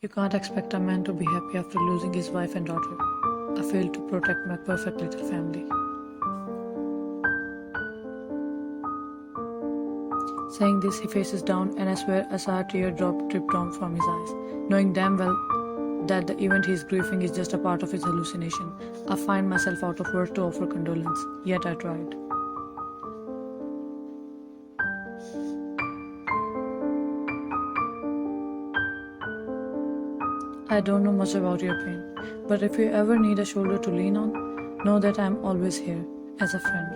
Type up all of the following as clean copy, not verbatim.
You can't expect a man to be happy after losing his wife and daughter. I failed to protect my perfect little family. Saying this, he faces down, and I swear I saw a teardrop drip down from his eyes, knowing damn well that the event he is grieving is just a part of his hallucination. I find myself out of words to offer condolence, yet I tried. I don't know much about your pain, but if you ever need a shoulder to lean on, know that I am always here, as a friend.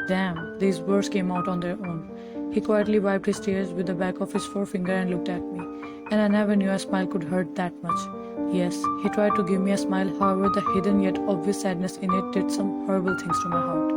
Damn, these words came out on their own. He quietly wiped his tears with the back of his forefinger and looked at me, and I never knew a smile could hurt that much. Yes, he tried to give me a smile, however the hidden yet obvious sadness in it did some horrible things to my heart.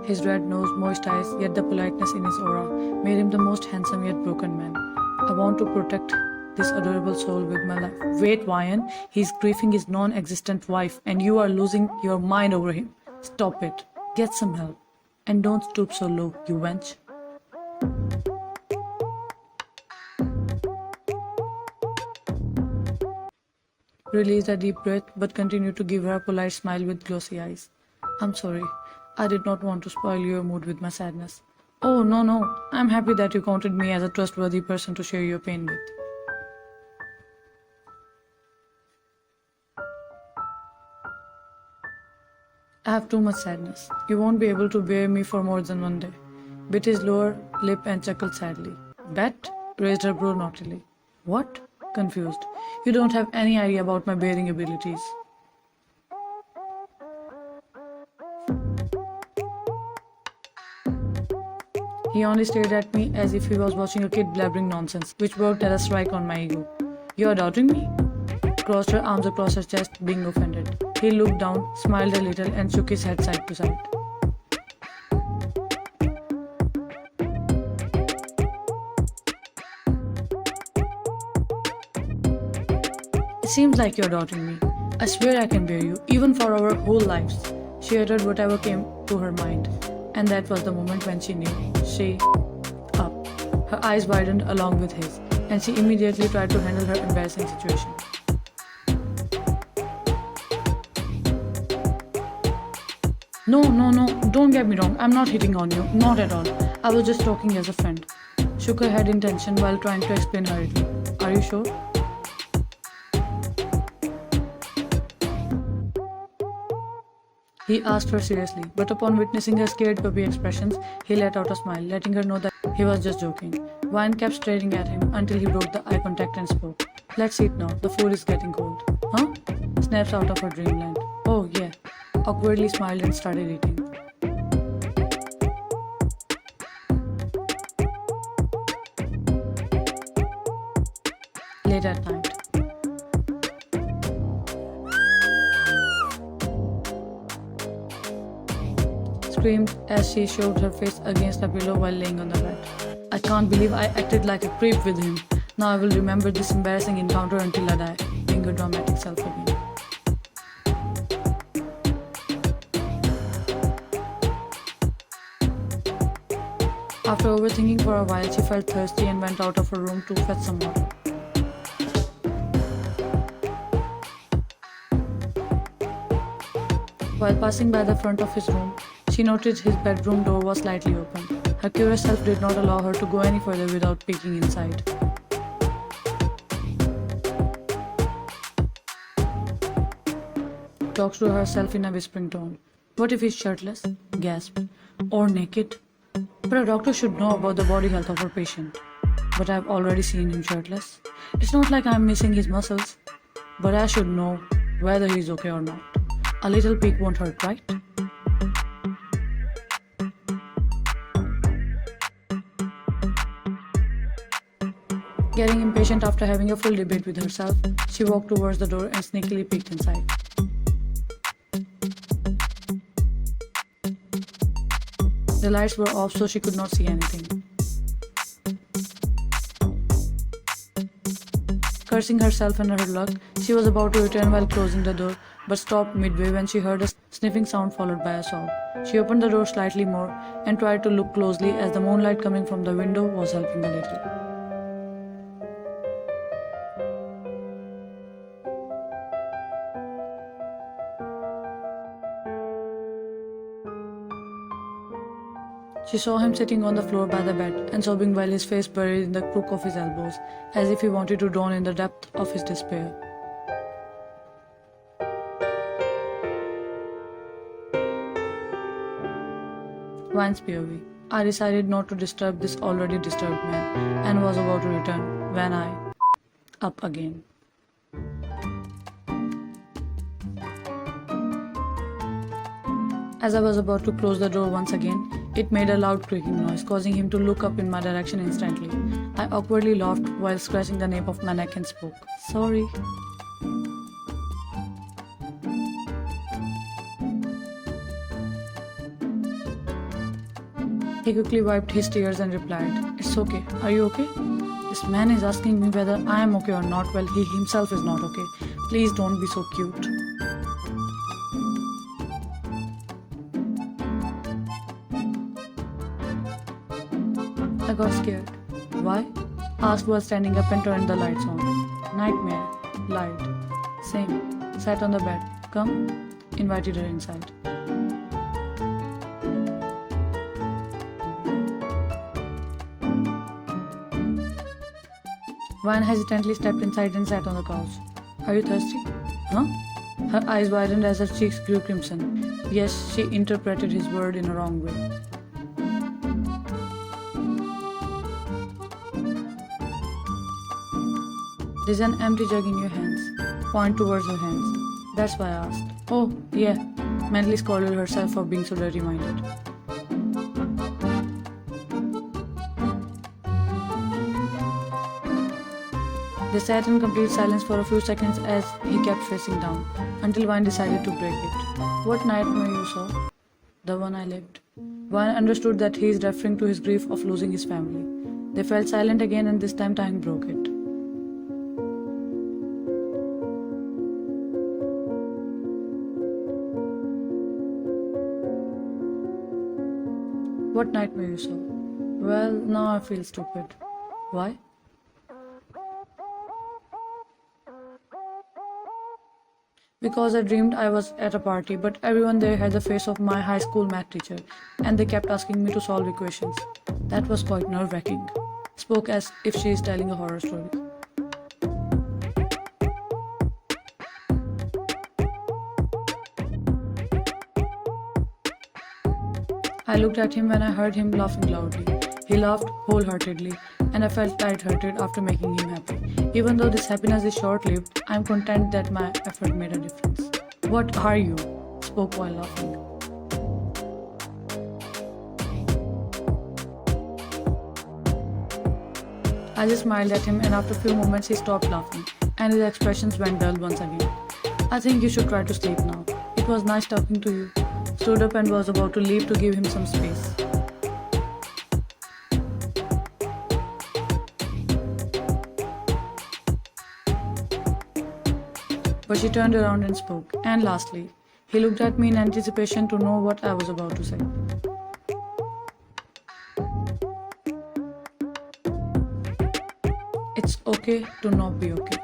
His red nose, moist eyes, yet the politeness in his aura made him the most handsome yet broken man. I want to protect this adorable soul with my life. Wait, Ryan, he's grieving his non-existent wife and you are losing your mind over him. Stop it. Get some help. And don't stoop so low, you wench. Released a deep breath but continued to give her a polite smile with glossy eyes. I'm sorry. I did not want to spoil your mood with my sadness. Oh, no. I'm happy that you counted me as a trustworthy person to share your pain with. I have too much sadness. You won't be able to bear me for more than one day. Bit his lower lip and chuckled sadly. Bet? Raised her brow naughtily. What? Confused. You don't have any idea about my bearing abilities. He only stared at me as if he was watching a kid blabbering nonsense, which worked as a strike on my ego. You are doubting me? Crossed her arms across her chest, being offended. He looked down, smiled a little, and shook his head side to side. It seems like you're doubting me. I swear I can bear you, even for our whole lives. She uttered whatever came to her mind, and that was the moment when she knew. She up. Her eyes widened along with his, and she immediately tried to handle her embarrassing situation. No, don't get me wrong. I'm not hitting on you. Not at all. I was just talking as a friend. Shook her head in tension while trying to explain hurriedly. Are you sure? He asked her seriously, but upon witnessing her scared puppy expressions, he let out a smile, letting her know that he was just joking. Ryan kept staring at him until he broke the eye contact and spoke. Let's eat now. The food is getting cold. Huh? Snaps out of her dreamland. Oh, yeah. Awkwardly smiled and started eating. Late at night. Screamed as she shoved her face against a pillow while laying on the bed. I can't believe I acted like a creep with him. Now I will remember this embarrassing encounter until I die, being her dramatic self again. After overthinking for a while, she felt thirsty and went out of her room to fetch some water. While passing by the front of his room, she noticed his bedroom door was slightly open. Her curious self did not allow her to go any further without peeking inside. Talks to herself in a whispering tone. What if he's shirtless? Gasped. Or naked? But a doctor should know about the body health of her patient. But I've already seen him shirtless. It's not like I'm missing his muscles. But I should know whether he's okay or not. A little peek won't hurt, right? Getting impatient after having a full debate with herself, she walked towards the door and sneakily peeked inside. The lights were off so she could not see anything. Cursing herself and her luck, she was about to return while closing the door, but stopped midway when she heard a sniffing sound followed by a sob. She opened the door slightly more and tried to look closely as the moonlight coming from the window was helping a little. She saw him sitting on the floor by the bed and sobbing while his face buried in the crook of his elbows, as if he wanted to drown in the depth of his despair. Vine's POV. I decided not to disturb this already disturbed man and was about to return when I up again. As I was about to close the door once again, it made a loud creaking noise, causing him to look up in my direction instantly. I awkwardly laughed while scratching the nape of my neck and spoke. Sorry. He quickly wiped his tears and replied, It's okay. Are you okay? This man is asking me whether I am okay or not while he himself is not okay. Please don't be so cute. I got scared. Why? Asked while standing up and turning the lights on. Nightmare. Light. Same. Sat on the bed. Come. Invited her inside. Vine hesitantly stepped inside and sat on the couch. Are you thirsty? Huh? Her eyes widened as her cheeks grew crimson. Yes, she interpreted his word in a wrong way. There's an empty jug in your hands. Point towards her hands. That's why I asked. Oh, yeah. Mentally scolded herself for being so dirty-minded. They sat in complete silence for a few seconds as he kept facing down, until Vine decided to break it. What nightmare you saw? The one I lived. Vine understood that he is referring to his grief of losing his family. They fell silent again and this time Tang broke it. What nightmare you saw? Well, now I feel stupid. Why? Because I dreamed I was at a party, but everyone there had the face of my high school math teacher, and they kept asking me to solve equations. That was quite nerve-wracking. Spoke as if she is telling a horror story. I looked at him when I heard him laughing loudly. He laughed wholeheartedly, and I felt light-hearted after making him happy. Even though this happiness is short-lived, I am content that my effort made a difference. What are you? Spoke while laughing. I just smiled at him, and after a few moments he stopped laughing, and his expressions went dull once again. I think you should try to sleep now. It was nice talking to you. Stood up and was about to leave to give him some space. But she turned around and spoke. And lastly, he looked at me in anticipation to know what I was about to say. It's okay to not be okay.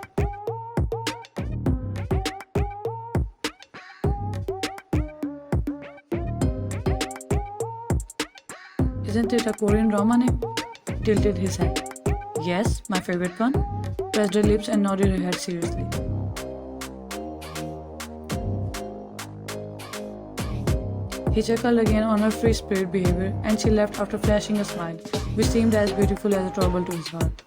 Isn't it a Korean drama name? Tilted his head. Yes, my favorite one. Pressed her lips and nodded her head seriously. He chuckled again on her free-spirit behavior, and she left after flashing a smile, which seemed as beautiful as a trouble to his heart.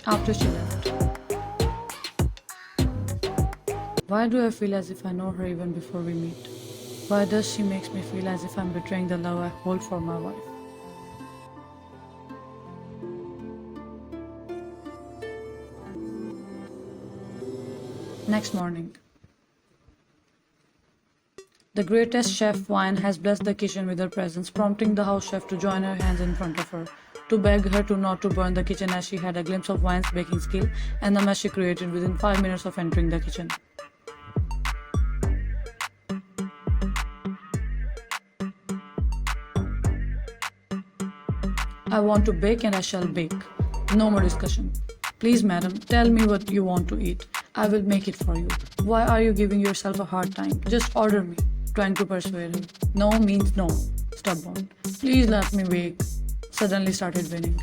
After she left. Why do I feel as if I know her even before we meet? Why does she make me feel as if I'm betraying the love I hold for my wife? Next morning. The greatest chef Vine has blessed the kitchen with her presence, prompting the house chef to join her hands in front of her to beg her to not to burn the kitchen as she had a glimpse of Wyan's baking skill and the mess she created within 5 minutes of entering the kitchen. I want to bake and I shall bake. No more discussion. Please, madam, tell me what you want to eat. I will make it for you. Why are you giving yourself a hard time? Just order me. Trying to persuade him. No means no. Stubborn. Please let me bake. Suddenly started winning.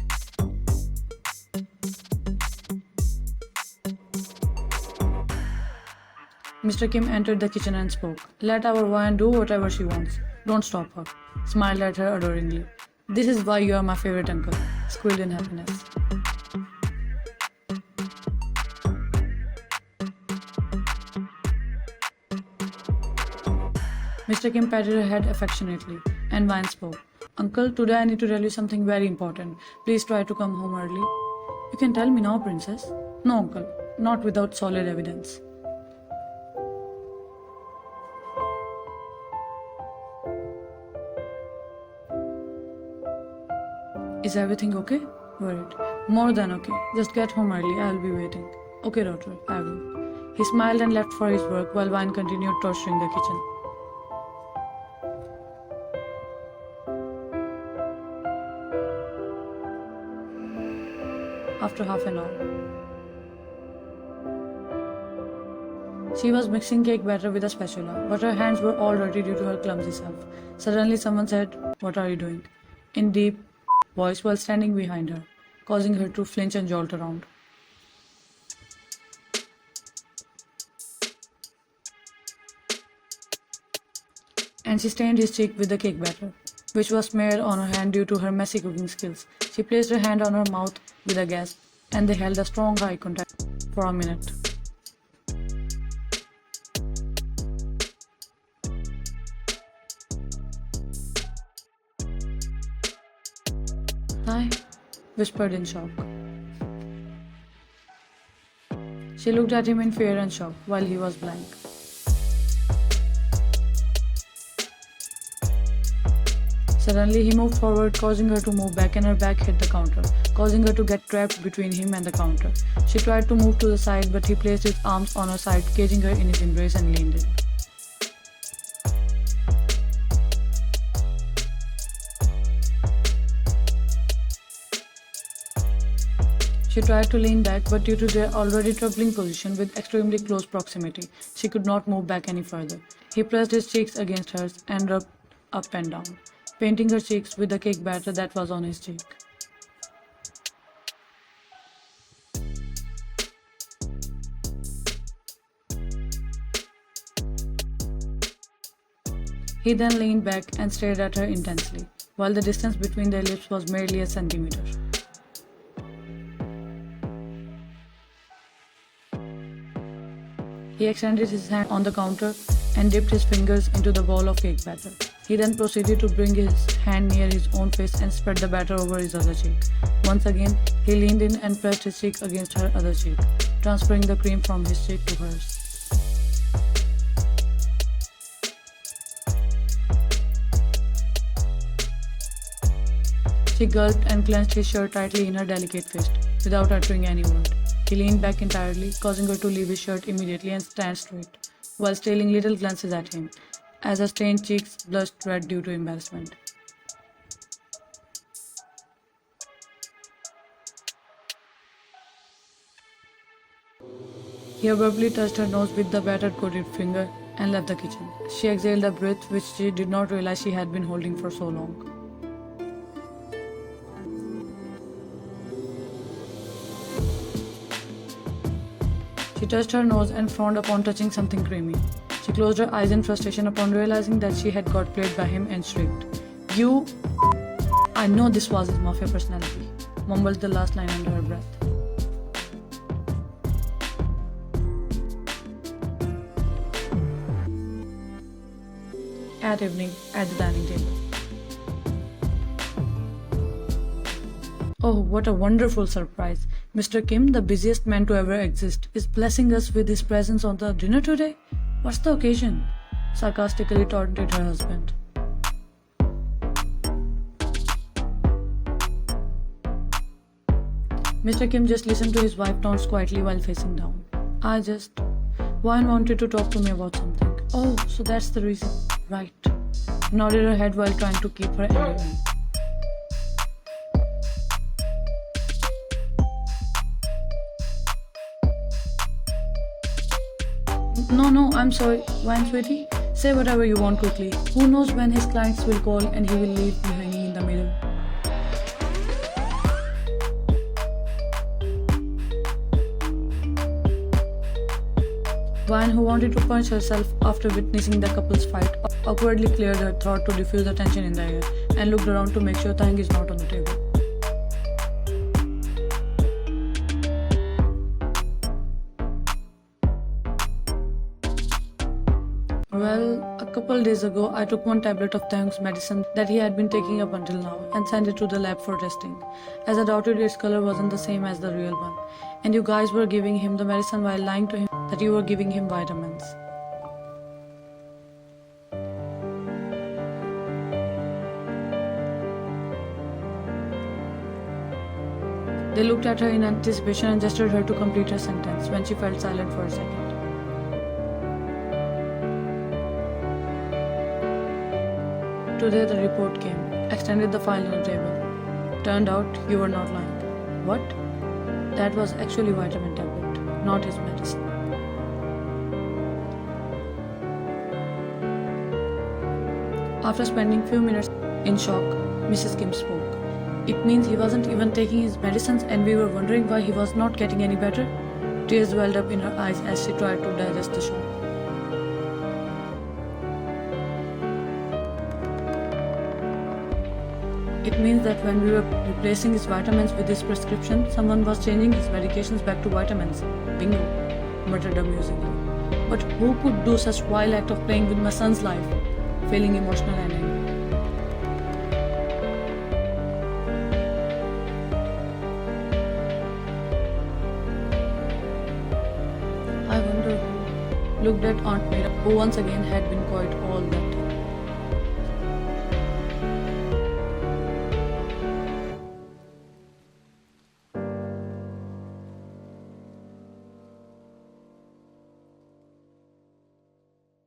Mr. Kim entered the kitchen and spoke. Let our Wyan do whatever she wants. Don't stop her. Smiled at her adoringly. This is why you are my favorite uncle. Squealed in happiness. Mr. Kim patted her head affectionately, and Wyan spoke. Uncle, today I need to tell you something very important. Please try to come home early. You can tell me now, princess. No, uncle, not without solid evidence. Is everything okay? Worried. More than okay. Just get home early. I will be waiting. Okay, daughter, I will. He smiled and left for his work while Wyan continued torturing the kitchen. After half an hour, she was mixing cake batter with a spatula, but her hands were all dirty due to her clumsy self. Suddenly someone said, "What are you doing?" in deep voice while standing behind her, causing her to flinch and jolt around. And she stained his cheek with the cake batter, which was smeared on her hand due to her messy cooking skills. She placed her hand on her mouth with a gasp, and they held a strong eye contact for a minute. "Hi," whispered in shock. She looked at him in fear and shock while he was blank. Suddenly, he moved forward, causing her to move back, and her back hit the counter, causing her to get trapped between him and the counter. She tried to move to the side, but he placed his arms on her side, caging her in his embrace and leaned in. She tried to lean back, but due to their already troubling position with extremely close proximity, she could not move back any further. He pressed his cheeks against hers and rubbed up and down, painting her cheeks with the cake batter that was on his cheek. He then leaned back and stared at her intensely, while the distance between their lips was merely a centimeter. He extended his hand on the counter and dipped his fingers into the bowl of cake batter. He then proceeded to bring his hand near his own face and spread the batter over his other cheek. Once again, he leaned in and pressed his cheek against her other cheek, transferring the cream from his cheek to hers. She gulped and clenched his shirt tightly in her delicate fist, without uttering any word. He leaned back entirely, causing her to leave his shirt immediately and stand straight, while stealing little glances at him, as her stained cheeks blushed red due to embarrassment. He abruptly touched her nose with the batter-coated finger and left the kitchen. She exhaled a breath which she did not realize she had been holding for so long. She touched her nose and frowned upon touching something creamy. She closed her eyes in frustration upon realizing that she had got played by him and shrieked, "You!" I know this was his mafia personality, mumbled the last line under her breath. At evening, at the dining table. Oh, what a wonderful surprise. Mr. Kim, the busiest man to ever exist, is blessing us with his presence on the dinner today? What's the occasion? Sarcastically taunted her husband. Mr. Kim just listened to his wife taunts quietly while facing down. Wine wanted to talk to me about something. Oh, so that's the reason. Right. Nodded her head while trying to keep her anger in. No, I'm sorry. Wine, sweetie. Say whatever you want quickly. Who knows when his clients will call and he will leave me hanging in the middle. Wine, who wanted to punch herself after witnessing the couple's fight, awkwardly cleared her throat to diffuse the tension in the air and looked around to make sure Tang is not on the table. Well, a couple days ago, I took one tablet of Taeng's medicine that he had been taking up until now and sent it to the lab for testing, as I doubted its color wasn't the same as the real one. And you guys were giving him the medicine while lying to him that you were giving him vitamins. They looked at her in anticipation and gestured her to complete her sentence when she felt silent for a second. Today the report came, extended the file on the table. Turned out you were not lying. What? That was actually vitamin tablet, not his medicine. After spending few minutes in shock, Mrs. Kim spoke. It means he wasn't even taking his medicines and we were wondering why he was not getting any better? Tears welled up in her eyes as she tried to digest the shock. It means that when we were replacing his vitamins with his prescription, someone was changing his medications back to vitamins. Bingo, muttered amusingly. But who could do such vile act of playing with my son's life? Feeling emotional and angry. I wonder who looked at Aunt Mira, who once again had been quiet all that time.